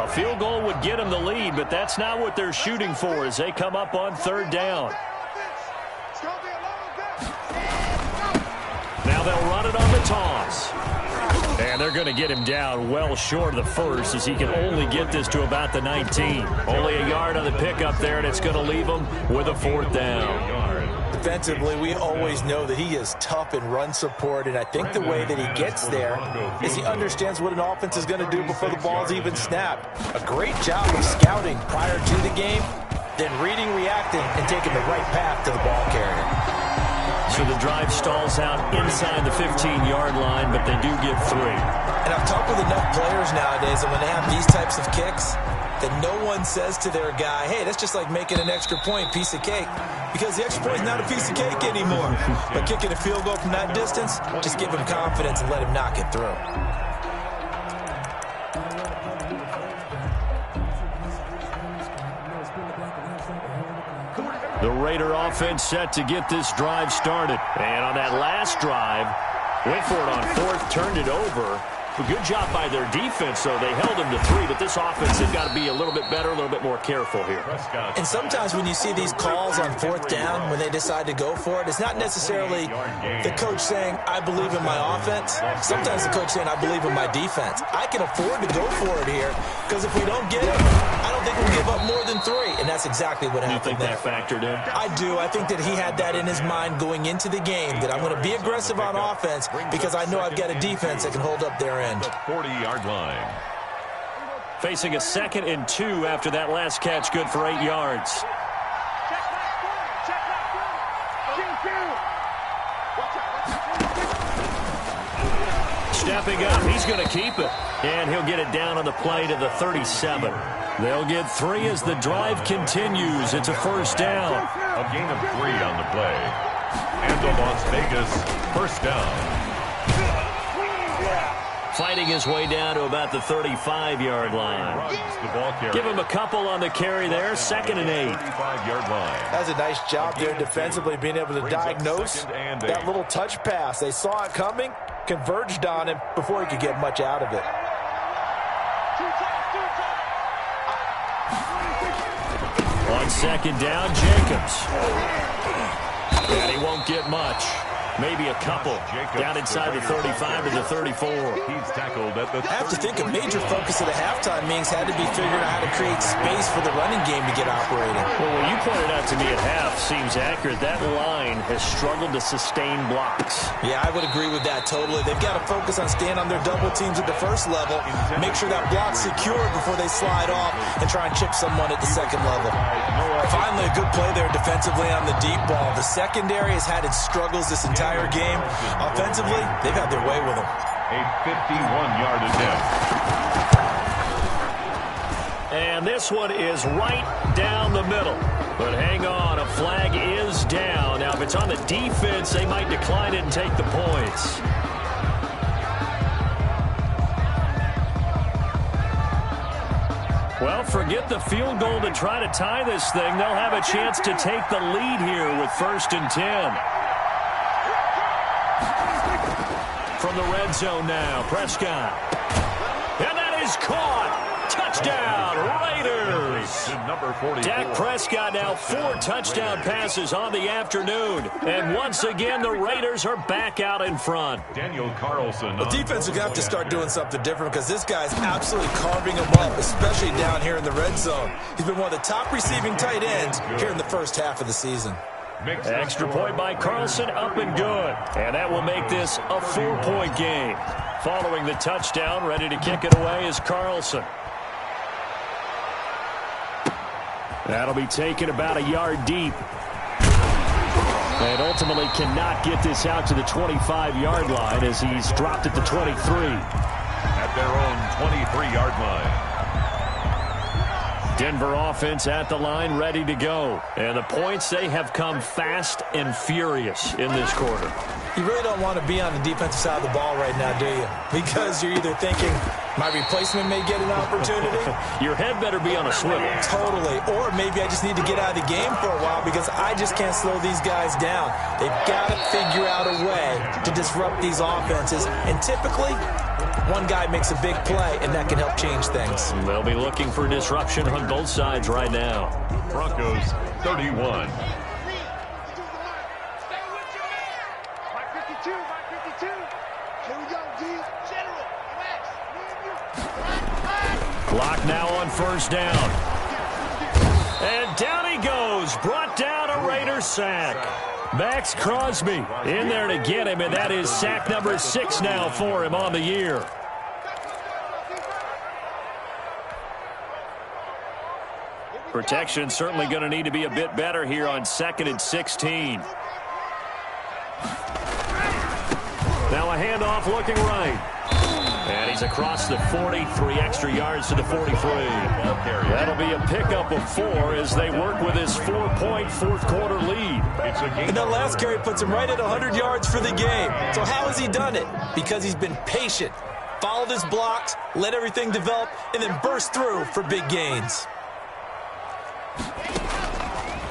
A field goal would get them the lead, but that's not what they're shooting for as they come up on third down. Now they'll run it on the toss. And they're going to get him down well short of the first as he can only get this to about the 19. Only a yard on the pickup there, and it's going to leave him with a fourth down. Defensively, we always know that he is tough in run support, and I think the way that he gets there is he understands what an offense is going to do before the ball's even snapped. A great job of scouting prior to the game, then reading, reacting, and taking the right path to the ball carrier. So the drive stalls out inside the 15-yard line, but they do get 3. And I've talked with enough players nowadays that when they have these types of kicks, that no one says to their guy, hey, that's just like making an extra point, piece of cake. Because the extra point is not a piece of cake anymore. But kicking a field goal from that distance, just give him confidence and let him knock it through. The Raider offense set to get this drive started. And on that last drive, went for it on fourth, turned it over. A good job by their defense, though. They held them to 3, but this offense has got to be a little bit better, a little bit more careful here. And sometimes when you see these calls on fourth down, when they decide to go for it, it's not necessarily the coach saying, I believe in my offense. Sometimes the coach saying, I believe in my defense. I can afford to go for it here, because if we don't get it, I don't think we'll give up more than 3. And that's exactly what happened there. You think that factored in? I do. I think that he had that in his mind going into the game, that I'm going to be aggressive on offense because I know I've got a defense that can hold up their end. The 40-yard line. Facing a 2nd and 2 after that last catch, good for 8 yards. Stepping up, he's going to keep it. And he'll get it down on the play to the 37. They'll get 3 as the drive continues. It's a first down. A gain of 3 on the play. And the Las Vegas first down. Fighting his way down to about the 35-yard line. Give him a couple on the carry there. 2nd and 8. 35-yard line. That's a nice job there defensively, being able to diagnose that little touch pass. They saw it coming, converged on him before he could get much out of it. On 2nd down, Jacobs. And he won't get much. Maybe a couple. Down inside the 35 to the 34. He's tackled at the 30. I have to think a major focus of the halftime meetings had to be figuring out how to create space for the running game to get operating. Well, what you pointed out to me at half seems accurate. That line has struggled to sustain blocks. Yeah, I would agree with that totally. They've got to focus on staying on their double teams at the first level, make sure that block's secured before they slide off and try and chip someone at the second level. Finally, a good play there defensively on the deep ball. The secondary has had its struggles this entire game. Offensively, they've had their way with them. A 51-yard attempt. And this one is right down the middle. But hang on, a flag is down. Now, if it's on the defense, they might decline it and take the points. Well, forget the field goal to try to tie this thing. They'll have a chance to take the lead here with 1st and 10. From the red zone now, Prescott. And that is caught. Touchdown, Raiders. Number 44. Dak Prescott now 4 touchdown passes on the afternoon. And once again, the Raiders are back out in front. Daniel Carlson. The defense are going to have to start doing something different because this guy's absolutely carving them up, especially down here in the red zone. He's been one of the top receiving tight ends here in the first half of the season. Extra point by Carlson, up and good. And that will make this a 4-point game. Following the touchdown, ready to kick it away is Carlson. That'll be taken about a yard deep. And ultimately cannot get this out to the 25-yard line as he's dropped at the 23. At their own 23-yard line. Denver offense at the line, ready to go. And the points, they have come fast and furious in this quarter. You really don't want to be on the defensive side of the ball right now, do you? Because you're either thinking, my replacement may get an opportunity. Your head better be on a swivel. Totally. Or maybe I just need to get out of the game for a while because I just can't slow these guys down. They've got to figure out a way to disrupt these offenses. And typically, one guy makes a big play, and that can help change things. They'll be looking for disruption on both sides right now. Broncos 31. Clock now on first down. And down he goes. Brought down a Raider sack. Max Crosby in there to get him, and that is sack number 6 now for him on the year. Protection certainly going to need to be a bit better here on 2nd and 16. Now a handoff looking right. And he's across the 40, 3 extra yards to the 43. That'll be a pickup of 4 as they work with his 4-point fourth-quarter lead. And that last carry puts him right at 100 yards for the game. So how has he done it? Because he's been patient, followed his blocks, let everything develop, and then burst through for big gains.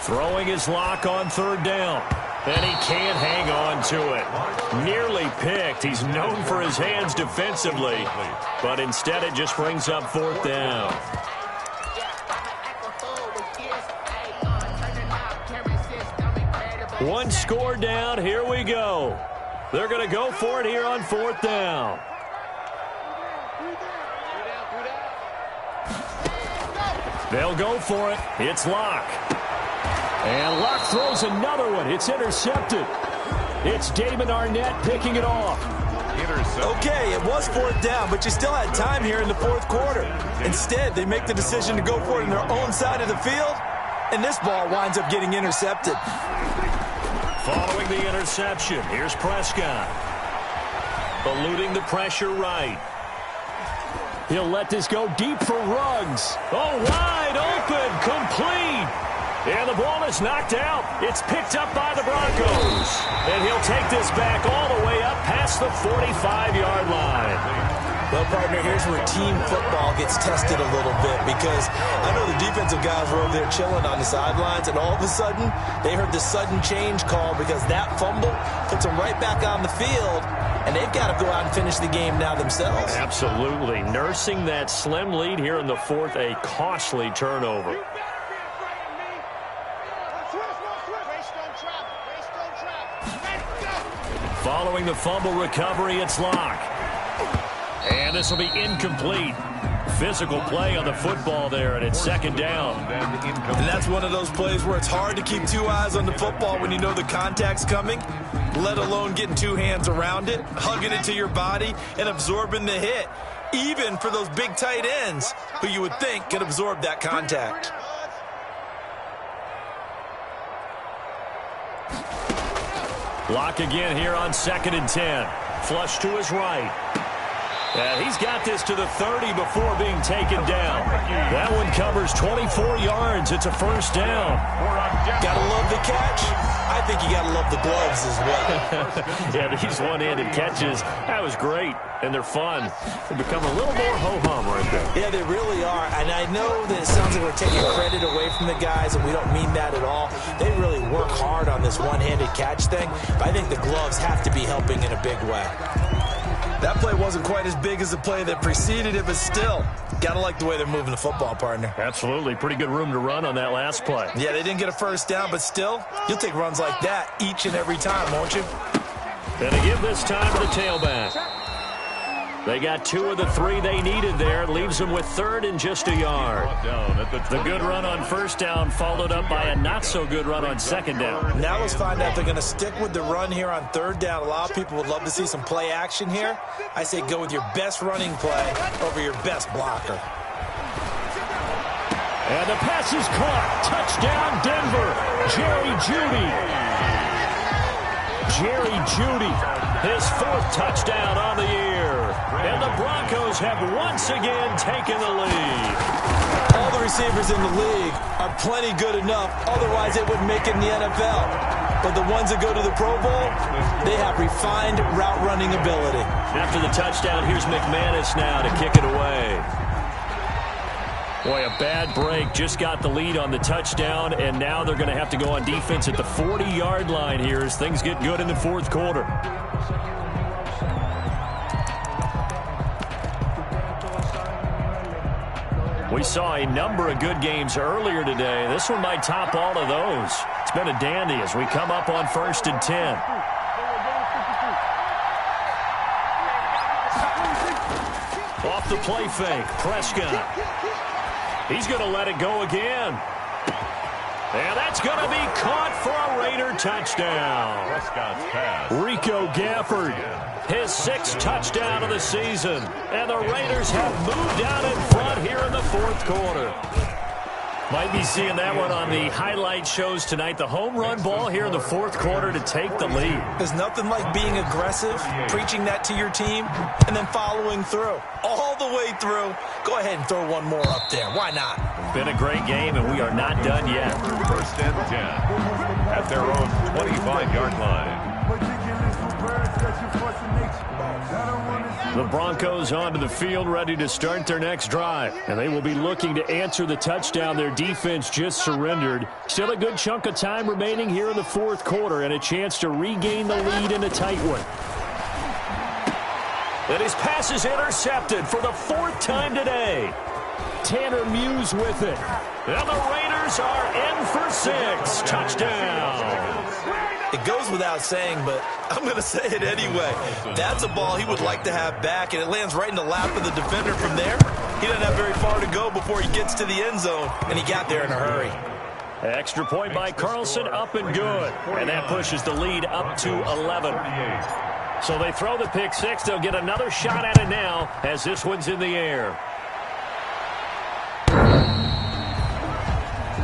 Throwing his lock on 3rd down. And he can't hang on to it. Nearly picked. He's known for his hands defensively. But instead it just brings up 4th down. One score down. Here we go. They're going to go for it here on 4th down. They'll go for it. It's Locke. And Locke throws another one. It's intercepted. It's Damon Arnett picking it off. Okay, it was 4th down, but you still had time here in the 4th quarter. Instead, they make the decision to go for it on their own side of the field, and this ball winds up getting intercepted. Following the interception, here's Prescott. Eluding the pressure right. He'll let this go deep for Ruggs. Oh, wide open, complete. And the ball is knocked out. It's picked up by the Broncos. And he'll take this back all the way up past the 45-yard line. Well, partner, here's where team football gets tested a little bit because I know the defensive guys were over there chilling on the sidelines, and all of a sudden they heard the sudden change call because that fumble puts them right back on the field, and they've got to go out and finish the game now themselves. Absolutely. Nursing that slim lead here in the 4th, a costly turnover. Following the fumble recovery, it's Locke. And this will be incomplete. Physical play on the football there, and it's 2nd down. And that's one of those plays where it's hard to keep 2 eyes on the football when you know the contact's coming, let alone getting 2 hands around it, hugging it to your body, and absorbing the hit, even for those big tight ends who you would think could absorb that contact. Locke again here on 2nd and 10. Flush to his right. And he's got this to the 30 before being taken down. That one covers 24 yards. It's a 1st down. Gotta love the catch. I think you gotta love the gloves as well. Yeah, these one-handed catches, that was great. And they're fun. They become a little more ho-hum right there. Yeah, they really are. And I know that it sounds like we're taking credit away from the guys, and we don't mean that at all. They really work hard on this one-handed catch thing. But I think the gloves have to be helping in a big way. That play wasn't quite as big as the play that preceded it, but still, gotta like the way they're moving the football, partner. Absolutely. Pretty good room to run on that last play. Yeah, they didn't get a 1st down, but still, you'll take runs like that each and every time, won't you? And to give this time to the tailback. They got 2 of the 3 they needed there. Leaves them with 3rd and just a yard. The good run on 1st down followed up by a not-so-good run on 2nd down. Now let's find out if they're going to stick with the run here on 3rd down. A lot of people would love to see some play action here. I say go with your best running play over your best blocker. And the pass is caught. Touchdown, Denver. Jerry Jeudy, his 4th touchdown on the year. And the Broncos have once again taken the lead. All the receivers in the league are plenty good enough. Otherwise, they wouldn't make it in the NFL. But the ones that go to the Pro Bowl, they have refined route running ability. After the touchdown, here's McManus now to kick it away. Boy, a bad break. Just got the lead on the touchdown, and now they're going to have to go on defense at the 40-yard line here as things get good in the 4th quarter. We saw a number of good games earlier today. This one might top all of those. It's been a dandy as we come up on 1st and 10. Off the play fake, Prescott. He's going to let it go again. And that's going to be caught for a Raider touchdown. Prescott's pass. Rico Gafford, his 6th touchdown of the season. And the Raiders have moved out in front here in the 4th quarter. Might be seeing that one on the highlight shows tonight. The home run ball here in the 4th quarter to take the lead. There's nothing like being aggressive, preaching that to your team, and then following through. All the way through. Go ahead and throw one more up there. Why not? Been a great game, and we are not done yet. 1st and 10 at their own 25-yard line. The Broncos onto the field ready to start their next drive. And they will be looking to answer the touchdown their defense just surrendered. Still a good chunk of time remaining here in the 4th quarter and a chance to regain the lead in a tight one. And his pass is intercepted for the 4th time today. Tanner Muse with it. And the Raiders are in for 6. Touchdown. It goes without saying, but I'm going to say it anyway. That's a ball he would like to have back, and it lands right in the lap of the defender from there. He doesn't have very far to go before he gets to the end zone, and he got there in a hurry. Extra point by Carlson, up and good. And that pushes the lead up to 11. So they throw the pick 6. They'll get another shot at it now as this one's in the air.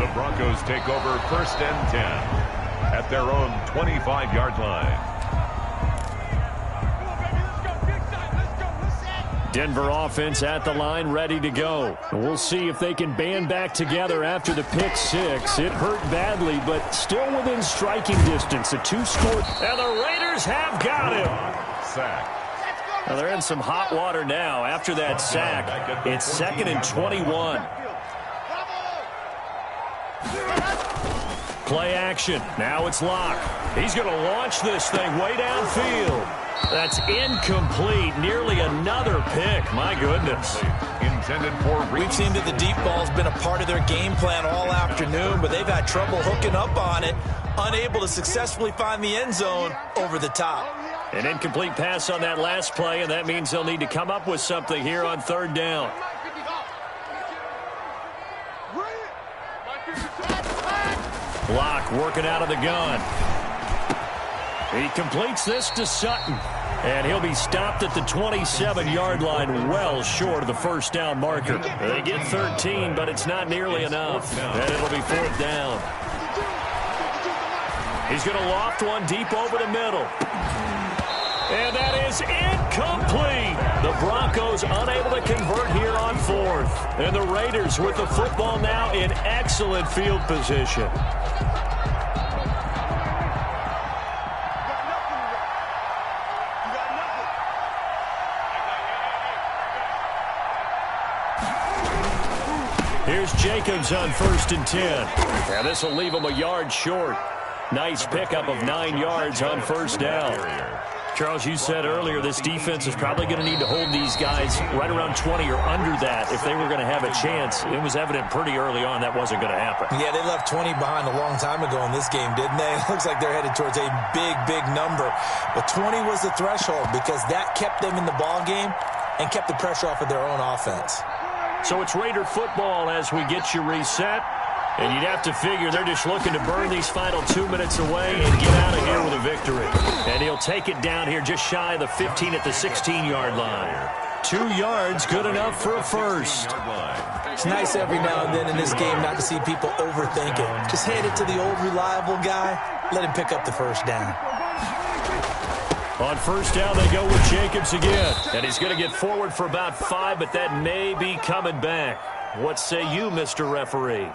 The Broncos take over 1st and 10 at their own 25-yard line. Denver offense at the line, ready to go. We'll see if they can band back together after the pick 6. It hurt badly, but still within striking distance. A 2-score. And the Raiders have got him. Sack. Well, they're in some hot water now. After that sack, it's 2nd and 21. Play action. Now it's Locke. He's going to launch this thing way downfield. That's incomplete. Nearly another pick. My goodness. Intended for We've seen that the deep ball's been a part of their game plan all afternoon, but they've had trouble hooking up on it, unable to successfully find the end zone over the top. An incomplete pass on that last play, and that means they'll need to come up with something here on 3rd down. Locke working out of the gun. He completes this to Sutton. And he'll be stopped at the 27-yard line, well short of the 1st down marker. They get 13, but it's not nearly enough. And it'll be 4th down. He's going to loft one deep over the middle. And that is incomplete. The Broncos unable to convert here on 4th. And the Raiders with the football now in excellent field position. Here's Jacobs on 1st and 10. Now this will leave him a yard short. Nice pickup of 9 yards on 1st down. Charles, you said earlier this defense is probably going to need to hold these guys right around 20 or under that if they were going to have a chance. It was evident pretty early on that wasn't going to happen. Yeah, they left 20 behind a long time ago in this game, didn't they? It looks like they're headed towards a big, big number. But 20 was the threshold because that kept them in the ball game and kept the pressure off of their own offense. So it's Raider football as we get you reset. And you'd have to figure they're just looking to burn these final 2 minutes away and get out of here with a victory. And he'll take it down here just shy of the 15 at the 16-yard line. 2 yards, good enough for a first. It's nice every now and then in this game not to see people overthink it. Just hand it to the old reliable guy. Let him pick up the 1st down. On 1st down, they go with Jacobs again. And he's going to get forward for about 5, but that may be coming back. What say you, Mr. Referee?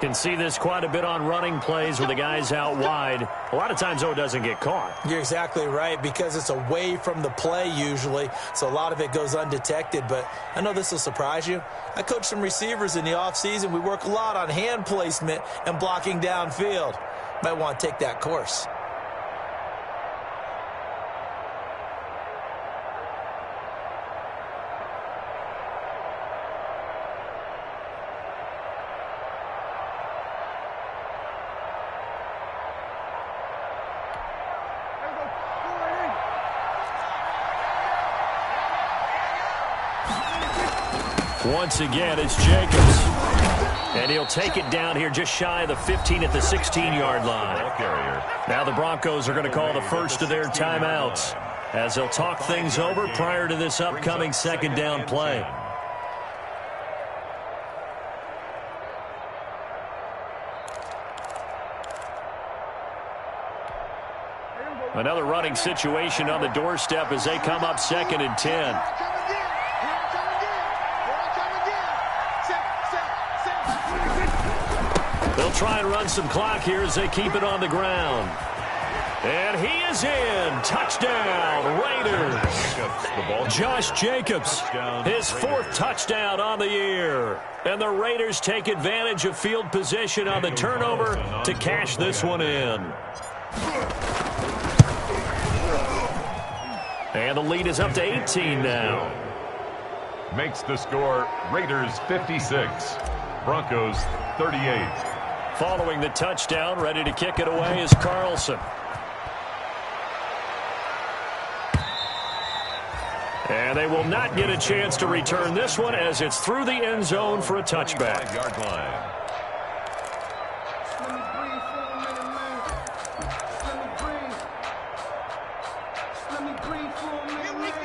Can see this quite a bit on running plays with the guys out wide. A lot of times, though, it doesn't get caught. You're exactly right, because it's away from the play usually, so a lot of it goes undetected. But I know this will surprise you. I coach some receivers in the offseason. We work a lot on hand placement and blocking downfield. Might want to take that course. Once again, it's Jacobs. And he'll take it down here just shy of the 15 at the 16-yard line. Now the Broncos are going to call the first of their timeouts as they'll talk things over prior to this upcoming second down play. Another running situation on the doorstep as they come up 2nd and 10. They'll try and run some clock here as they keep it on the ground. And he is in. Touchdown, Raiders. Josh Jacobs, his 4th touchdown on the year. And the Raiders take advantage of field position on the turnover to cash this one in. And the lead is up to 18 now. Makes the score Raiders 56, Broncos 38. Following the touchdown, ready to kick it away is Carlson. And they will not get a chance to return this one as it's through the end zone for a touchback. 5-yard line.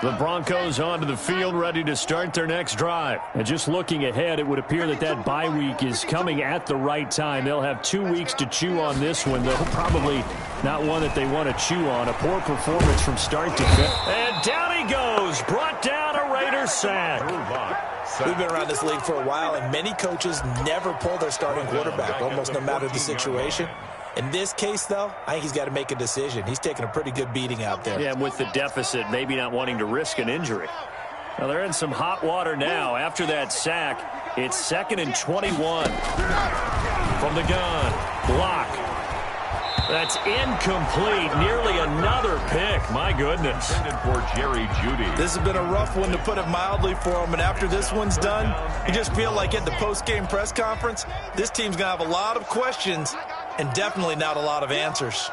The Broncos onto the field, ready to start their next drive. And just looking ahead, it would appear that that bye week is coming at the right time. They'll have 2 weeks to chew on this one, though probably not one that they want to chew on. A poor performance from start to finish. And down he goes, brought down a Raiders sack. We've been around this league for a while, and many coaches never pull their starting quarterback, almost no matter the situation. In this case, though, I think he's got to make a decision. He's taking a pretty good beating out there. Yeah, with the deficit, maybe not wanting to risk an injury. Well, they're in some hot water now. After that sack, it's 2nd and 21. From the gun, block. That's incomplete. Nearly another pick. My goodness. For Jerry Jeudy. This has been a rough one, to put it mildly, for him. And after this one's done, you just feel like at the post-game press conference, this team's going to have a lot of questions and definitely not a lot of answers.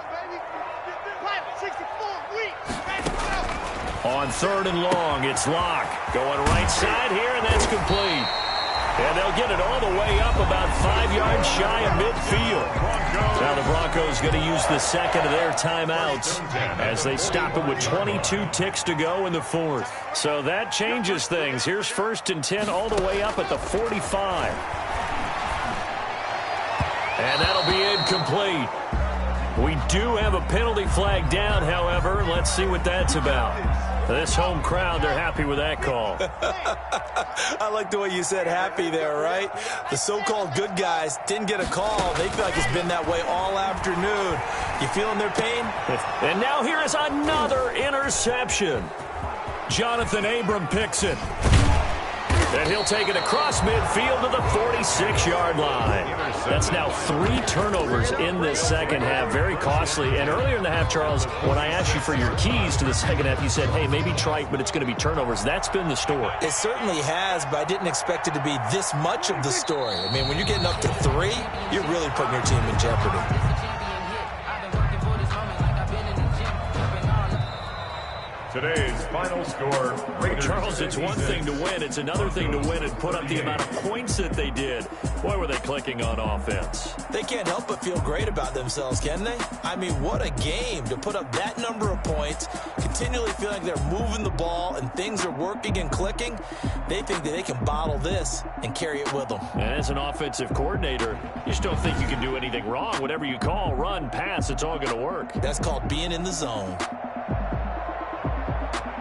On 3rd and long, it's Locke. Going right side here, and that's complete. And they'll get it all the way up about 5 yards shy of midfield. Now the Broncos going to use the second of their timeouts as they stop it with 22 ticks to go in the 4th. So that changes things. Here's 1st and 10 all the way up at the 45. And that'll be incomplete. We do have a penalty flag down, however. Let's see what that's about. This home crowd, they're happy with that call. I like the way you said happy there, right? The so-called good guys didn't get a call. They feel like it's been that way all afternoon. You feeling their pain? And now here is another interception. Jonathan Abram picks it. And he'll take it across midfield to the 46-yard line. That's now 3 turnovers in this second half. Very costly. And earlier in the half, Charles, when I asked you for your keys to the second half, you said, hey, maybe trite, but it's going to be turnovers. That's been the story. It certainly has, but I didn't expect it to be this much of the story. I mean, when you're getting up to 3, you're really putting your team in jeopardy. Today's final score, Raiders. Charles, it's one thing to win. It's another thing to win and put up the amount of points that they did. Boy, were they clicking on offense. They can't help but feel great about themselves, can they? I mean, what a game to put up that number of points, continually feeling like they're moving the ball and things are working and clicking. They think that they can bottle this and carry it with them. And as an offensive coordinator, you just don't think you can do anything wrong. Whatever you call, run, pass, it's all going to work. That's called being in the zone.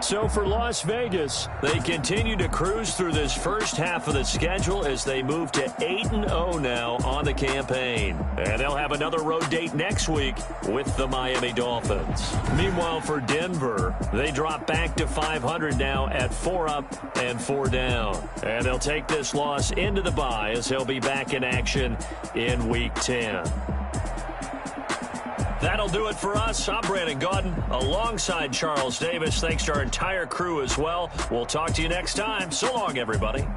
So for Las Vegas, they continue to cruise through this first half of the schedule as they move to 8-0 now on the campaign. And they'll have another road date next week with the Miami Dolphins. Meanwhile, for Denver, they drop back to 500 now at 4 up and 4 down. And they'll take this loss into the bye as they'll be back in action in Week 10. That'll do it for us. I'm Brandon Gaudin alongside Charles Davis. Thanks to our entire crew as well. We'll talk to you next time. So long, everybody.